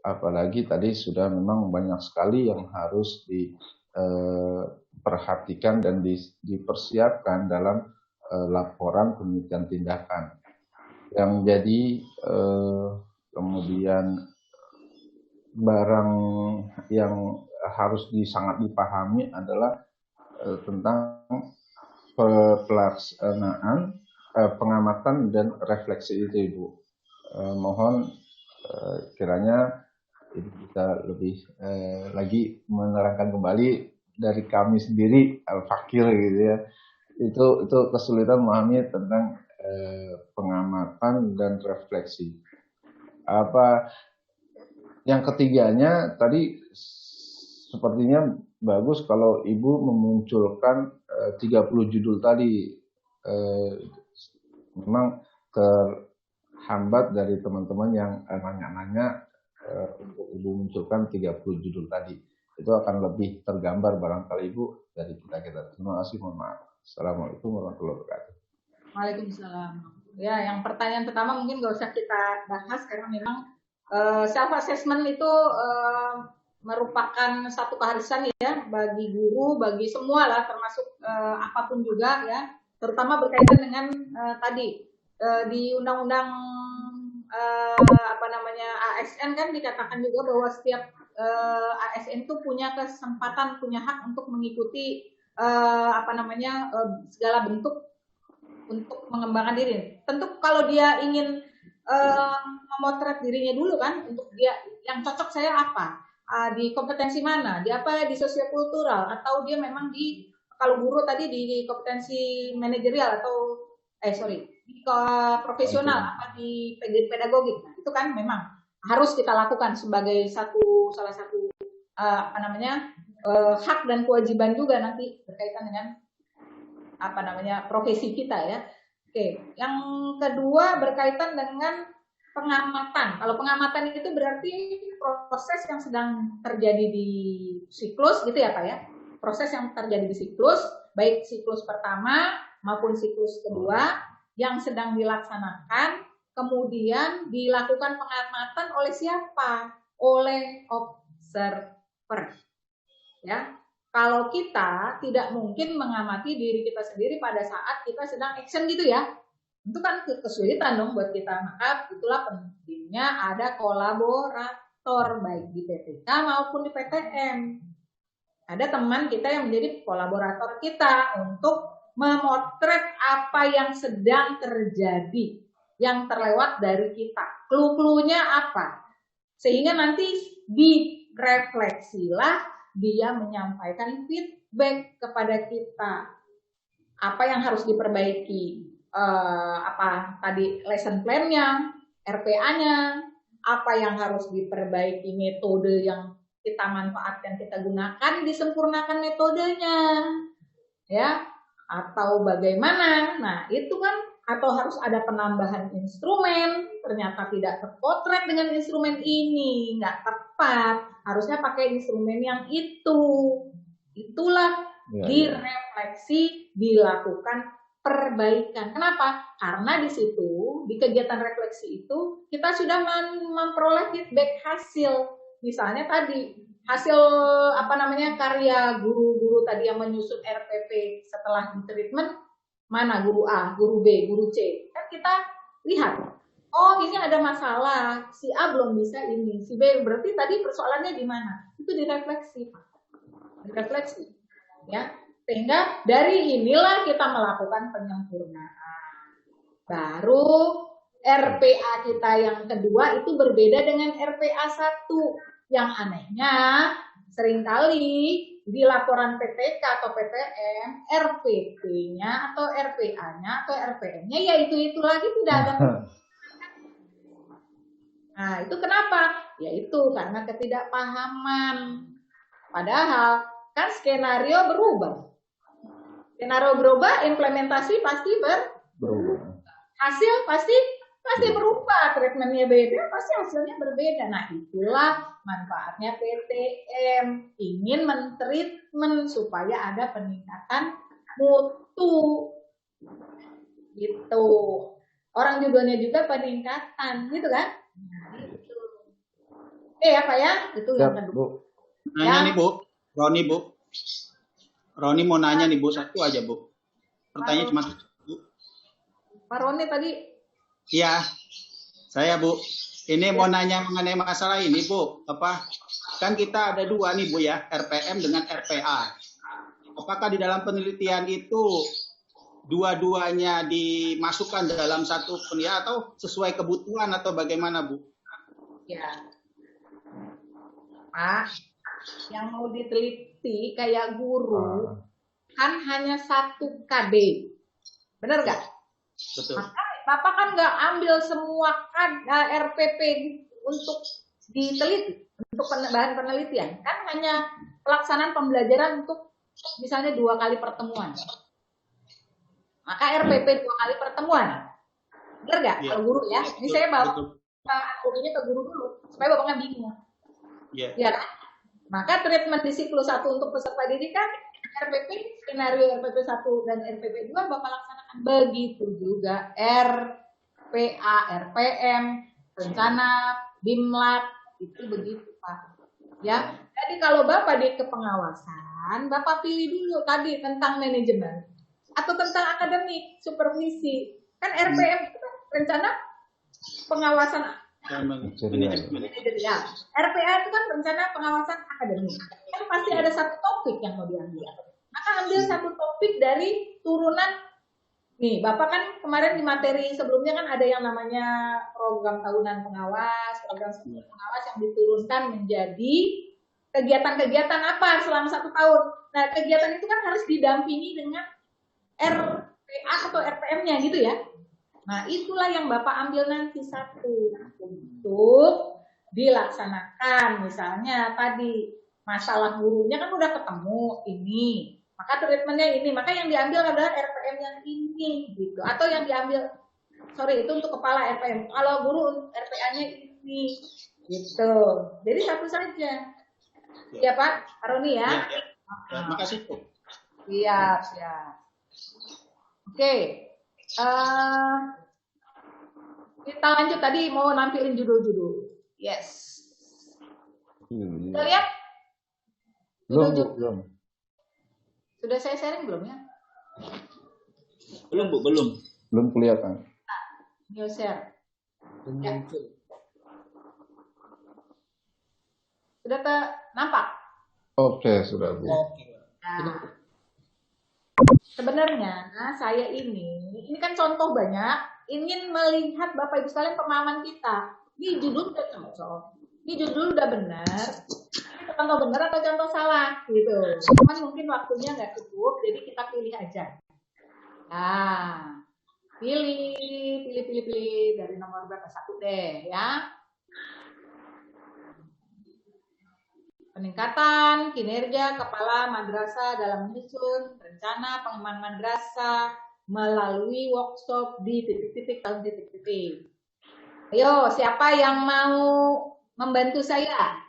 Apalagi tadi sudah memang banyak sekali yang harus diperhatikan dan dipersiapkan dalam laporan penelitian tindakan. Yang jadi kemudian barang yang harus sangat dipahami adalah tentang pelaksanaan pengamatan dan refleksi itu, Ibu. Mohon kiranya Ibu bisa lebih lagi menerangkan kembali dari kami sendiri al-fakir gitu ya. Itu kesulitan memahami tentang pengamatan dan refleksi. Yang ketiganya tadi sepertinya bagus kalau Ibu memunculkan 30 judul tadi. Memang terhambat dari teman-teman yang nanya-nanya untuk Ibu munculkan 30 judul tadi. Itu akan lebih tergambar barangkali Ibu dari kita. Terima kasih, mohon maaf. Assalamualaikum warahmatullahi wabarakatuh. Waalaikumsalam. Ya, yang pertanyaan pertama mungkin nggak usah kita bahas karena memang self assessment itu merupakan satu keharusan ya bagi guru, bagi semua lah, termasuk apapun juga ya, terutama berkaitan dengan tadi di undang-undang ASN kan dikatakan juga bahwa setiap ASN itu punya kesempatan, punya hak untuk mengikuti segala bentuk untuk mengembangkan diri. Tentu kalau dia ingin memotret dirinya dulu kan, untuk dia yang cocok saya apa, di kompetensi mana, di apa, di sosiokultural, atau dia memang di, kalau guru tadi di kompetensi manajerial atau di profesional, apa di pedagogik. Nah, itu kan memang harus kita lakukan sebagai salah satu hak dan kewajiban juga nanti berkaitan dengan profesi kita ya. Oke, yang kedua berkaitan dengan pengamatan. Kalau pengamatan itu berarti proses yang sedang terjadi di siklus gitu ya Pak ya. Proses yang terjadi di siklus, baik siklus pertama maupun siklus kedua yang sedang dilaksanakan, kemudian dilakukan pengamatan oleh siapa? Oleh observer. Ya. Kalau kita tidak mungkin mengamati diri kita sendiri pada saat kita sedang action gitu ya, itu kan kesulitan dong buat kita. Maka itulah pentingnya ada kolaborator baik di PTK maupun di PTM. Ada teman kita yang menjadi kolaborator kita untuk memotret apa yang sedang terjadi, yang terlewat dari kita. Clue-cluenya apa? Sehingga nanti direfleksilah, dia menyampaikan feedback kepada kita apa yang harus diperbaiki, lesson plan-nya, RPA-nya, apa yang harus diperbaiki, metode yang kita manfaatkan, kita gunakan, disempurnakan metodenya, ya, atau bagaimana? Nah, itu kan, atau harus ada penambahan instrumen, ternyata tidak terpotret dengan instrumen ini, nggak tepat, harusnya pakai instrumen yang itu. Itulah direfleksi, dilakukan perbaikan. Kenapa? Karena di situ, di kegiatan refleksi itu, kita sudah memperoleh feedback hasil. Misalnya tadi, hasil karya guru-guru tadi yang menyusun RPP setelah di treatment, mana guru A, guru B, guru C. Kan kita lihat, oh ini ada masalah, si A belum bisa ini, si B, berarti tadi persoalannya di mana? Itu direfleksi, Pak. Direfleksi. Ya. Sehingga dari inilah kita melakukan penyempurnaan. Baru RPA kita yang kedua itu berbeda dengan RPA 1. Yang anehnya, seringkali di laporan PTK atau PTM, RPP-nya atau RPA-nya atau RPM-nya ya itu lagi tidak ada. Nah, itu kenapa? Ya itu karena ketidakpahaman. Padahal kan skenario berubah. Skenario berubah, implementasi pasti berubah. Hasil pasti berubah, treatmentnya beda, pasti hasilnya berbeda. Nah, itulah manfaatnya PTM. Ingin mentreatment supaya ada peningkatan mutu. Gitu. Orang judulnya juga peningkatan, gitu kan? Gitu. Ya Pak ya, itu yang kedua. Nanya nih Bu, Roni mau nanya nih Bu, satu aja Bu. Pertanyaan cuma satu. Pak Roni tadi. Iya, saya Bu. Ini mau nanya mengenai masalah ini Bu. Kan kita ada dua nih Bu ya, RPM dengan RPA. Apakah di dalam penelitian itu dua-duanya dimasukkan dalam satu penelitian atau sesuai kebutuhan atau bagaimana Bu? Ya, Pak, yang mau diteliti kayak guru kan hanya 1 KD, benar nggak? Betul. Maka Bapak kan nggak ambil semua RPP untuk diteliti, untuk bahan penelitian, kan hanya pelaksanaan pembelajaran untuk misalnya 2 kali pertemuan. Maka RPP 2 kali pertemuan, benar nggak? Kalau guru ya, ini saya bawa ini ke guru dulu supaya Bapaknya bingung. Ya kan? Maka treatment di siklus 1 untuk peserta didikan, RPP, skenario RPP 1 dan RPP 2 Bapak laksanakan. Begitu juga RPA, RPM, rencana, BIMLAT, itu begitu Pak. Ya, jadi kalau Bapak di kepengawasan, Bapak pilih dulu tadi tentang manajemen atau tentang akademik, supervisi. Kan RPM itu kan rencana pengawasan manajerial. RPA itu kan rencana pengawasan akademik. Kan pasti ada satu topik yang mau diambil. Maka ambil satu topik dari turunan. Nih, Bapak kan kemarin di materi sebelumnya kan ada yang namanya program tahunan pengawas, program pengawas yang diturunkan menjadi kegiatan-kegiatan apa selama 1 tahun. Nah, kegiatan itu kan harus didampingi dengan RPA atau RPM-nya gitu ya. Nah, itulah yang Bapak ambil nanti 1 untuk dilaksanakan. Misalnya tadi masalah gurunya kan udah ketemu ini, maka treatmentnya ini, maka yang diambil adalah RPM yang ini gitu. Atau yang diambil, itu untuk kepala RPM. Kalau guru RPA-nya ini gitu. Jadi satu saja. Ya Pak Roni ya. Terima kasih Bu. Siap. Oke. Kita lanjut, tadi mau nampilin judul-judul. Yes. Kita lihat? Belum. Sudah saya sharing belum ya? Belum Bu, belum. Belum kelihatan. New share. Ya. Sudah nampak? Oke, sudah Bu. Nah, sebenarnya saya ini kan contoh banyak, ingin melihat Bapak Ibu sekalian pemahaman kita. Ini judul udah cocok, ini judul udah benar, ini contoh benar atau contoh salah gitu. Cuman mungkin waktunya nggak cukup, jadi kita pilih aja. Nah, pilih dari nomor berapa, 1 deh ya. Peningkatan kinerja kepala madrasah dalam menyusun rencana pengembangan madrasah melalui workshop di titik-titik tahun titik-titik. Ayo, siapa yang mau membantu saya?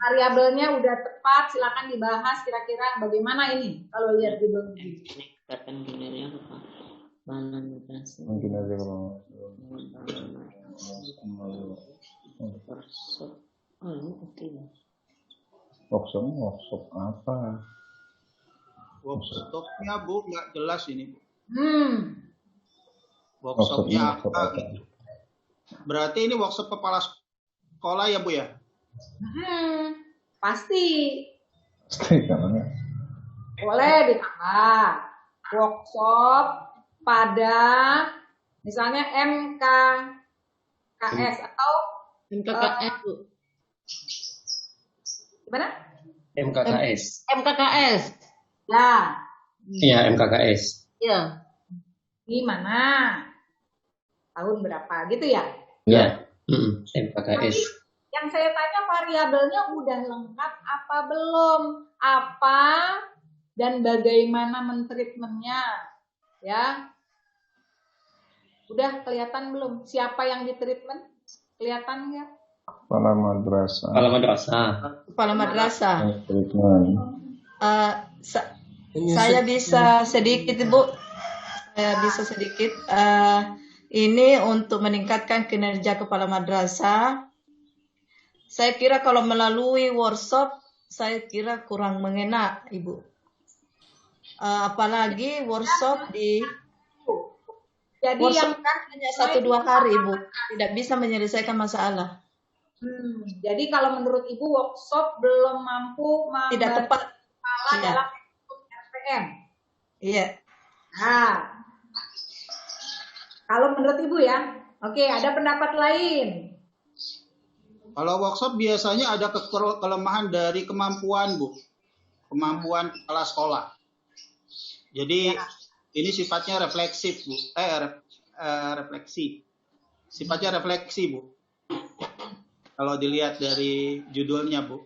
Variabelnya udah tepat, silakan dibahas kira-kira bagaimana ini kalau lihat judul ini. Meningkatkan kinerja kepala madrasah. Kinerja workshop apa? Workshopnya Bu nggak jelas ini Bu. Workshopnya Workshopnya apa gitu? Berarti ini workshop kepala sekolah ya Bu ya? Pasti. Karena Boleh ditambah workshop pada misalnya MKKS atau MKKS, Bu. gimana? MKKS. MKKS. Ya, Iya, MKKS. Ya. gimana? Tahun berapa gitu ya? Ya, Tapi MKKS. yang saya tanya variabelnya udah lengkap apa belum? Apa dan bagaimana mentreatmentnya? Ya, udah kelihatan belum? Siapa yang ditreatment? Kelihatan nggak? kepala madrasah. Kepala madrasah. Kepala madrasah. Treatment. Saya bisa sedikit, Bu. Saya bisa sedikit. Ini untuk meningkatkan kinerja kepala madrasah. Saya kira kalau melalui workshop, saya kira kurang mengena, Ibu. Apalagi workshop di Jadi workshop yang kan hanya 1-2 hari, Ibu. Tidak bisa menyelesaikan masalah. jadi kalau menurut Ibu workshop belum mampu Tidak tepat. kepala Iya. dalam RPM. Iya. Nah, kalau menurut Ibu ya, oke, ada pendapat lain. Kalau workshop biasanya ada kelemahan dari kemampuan Bu. Kemampuan kepala sekolah. Jadi ini sifatnya refleksif Bu. Refleksi. Sifatnya refleksi Bu. Kalau dilihat dari judulnya Bu.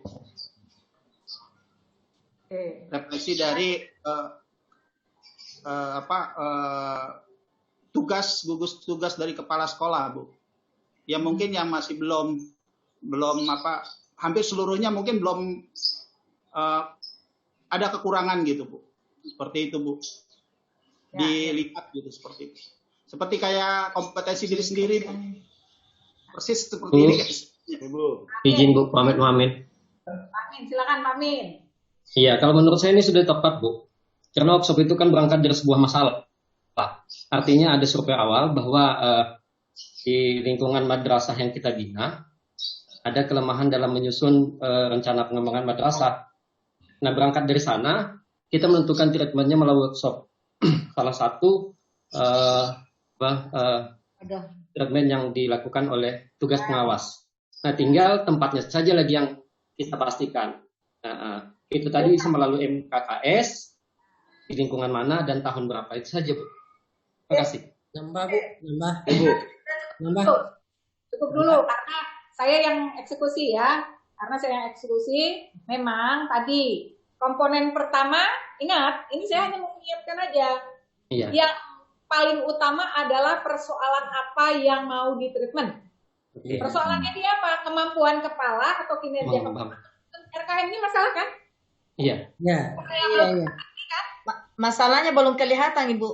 Refleksi dari gugus tugas dari kepala sekolah Bu. Ya mungkin yang masih belum hampir seluruhnya mungkin belum ada kekurangan gitu Bu. Seperti itu Bu. Dilihat gitu seperti itu. Seperti kayak kompetensi diri sendiri Bu. Persis seperti Bu. ini guys. Bu. Izin Bu, pamit. Pak Min, silakan Pak Min. Iya, kalau menurut saya ini sudah tepat Bu. Karena workshop itu kan berangkat dari sebuah masalah. Artinya ada survei awal bahwa di lingkungan madrasah yang kita bina, ada kelemahan dalam menyusun rencana pengembangan madrasah. Nah, berangkat dari sana, kita menentukan treatmentnya melalui workshop. Salah satu treatment yang dilakukan oleh tugas pengawas. Nah, tinggal tempatnya saja lagi yang kita pastikan. Nah, itu tadi bisa melalui MKKS, di lingkungan mana dan tahun berapa, itu saja Bu. Terima kasih. Nambah, Bu. Nambah. Cukup dulu karena saya yang eksekusi ya. Karena saya yang eksekusi, memang tadi komponen pertama, ingat, ini saya hanya menyiapkan aja. Iya. Yang paling utama adalah persoalan apa yang mau ditreatment. Oke. Persoalannya dia apa? Kemampuan kepala atau kinerja kepala. RKM ini masalah kan? Iya. Iya. Masalahnya belum kelihatan, Ibu.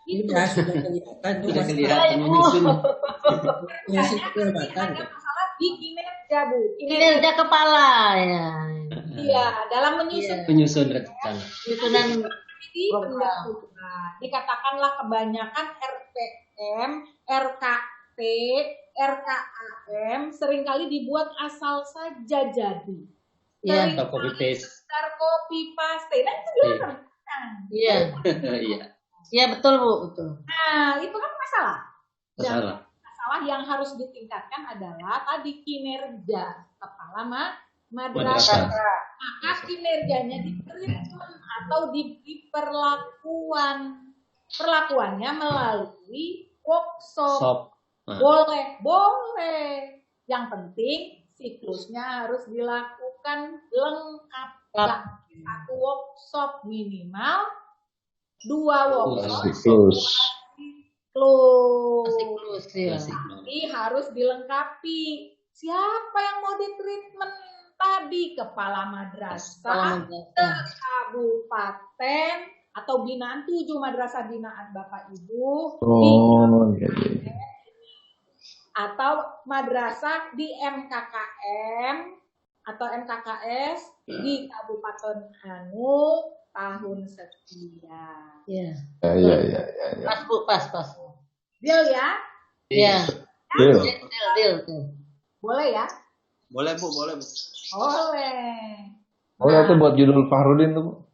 Sudah kelihatan. Sudah kelihatan menyusun. Ada masalah di kinerja, Bu. Kinerja kepala ya. Iya, dalam menyusun Menyusun rencana. Susunan di pendahuluan. Dikatakanlah kebanyakan RPM, RKP, RKAM seringkali dibuat asal saja jadi. Iya. Atau copy paste. Copy paste. Nah, itu juga Iya. Iya. Iya, betul, Bu, betul. Nah, itu kan masalah. Masalah. Masalah yang harus ditingkatkan adalah tadi kinerja kepala madrasah. Maka kinerjanya ditreatment atau diberi perlakuannya melalui workshop. Shop. Boleh. Yang penting siklusnya harus dilakukan lengkap. Satu workshop minimal, 2 workshop Siklus. Tapi harus dilengkapi. Siapa yang mau ditreatment tadi? Kepala madrasah kabupaten atau binaan 7 madrasah binaan Bapak Ibu. Atau madrasah di MKKM atau MKKS di Kabupaten Anu tahun sekian. Ya. Pas Bu, pas. Deal ya? Iya. Deal. Boleh ya? Boleh Bu, boleh Bu. Boleh. Boleh tuh buat judul Fahrudin tuh, Bu.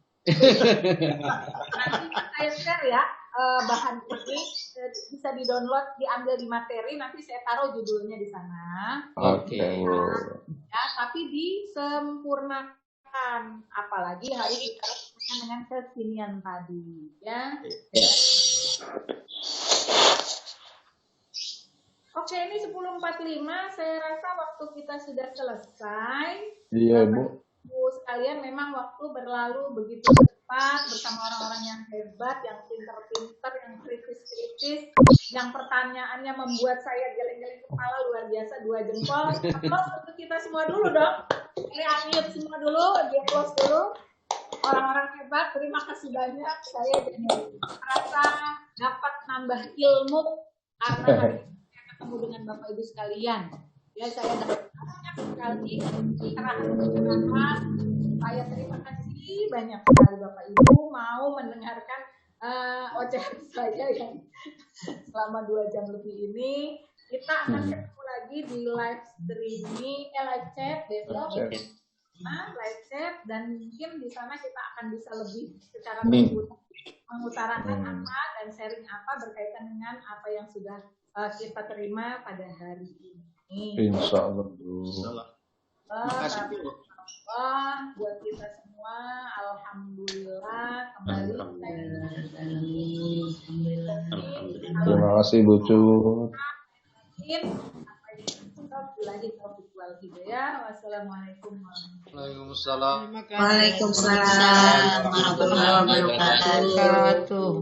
Nanti saya share ya bahan ini bisa di-download, diambil di materi, nanti saya taruh judulnya di sana. Oke. Ya, tapi disempurnakan, apalagi harus dikaitkan dengan kekinian tadi, ya. Oke, ini 10.45, saya rasa waktu kita sudah selesai. Iya, Bu. Bu sekalian, memang waktu berlalu begitu cepat bersama orang-orang yang hebat, yang pintar-pintar, yang kritis-kritis, yang pertanyaannya membuat saya geleng-geleng kepala luar biasa, 2 jempol. Applause untuk kita semua dulu dong. Unmute semua dulu, di-applause dulu. Orang-orang hebat, terima kasih banyak. Saya merasa dapat nambah ilmu karena hari ini saya ketemu dengan Bapak Ibu sekalian. Ya, saya dapat banyak sekali pencerahan. Saya terima kasih banyak sekali Bapak Ibu mau mendengarkan ocehan saya yang selama 2 jam lebih ini. Kita akan ketemu lagi di live streaming, live chat besok. Live chat, dan mungkin di sana kita akan bisa lebih secara mengutarakan apa dan sharing apa berkaitan dengan apa yang sudah kita terima pada hari ini. Insya Allah. Makasih Bu. Buat kita semua, alhamdulillah kembali. Terima kasih Bu Cut. Wassalamualaikum Waalaikumsalam warahmatullahi wabarakatuh.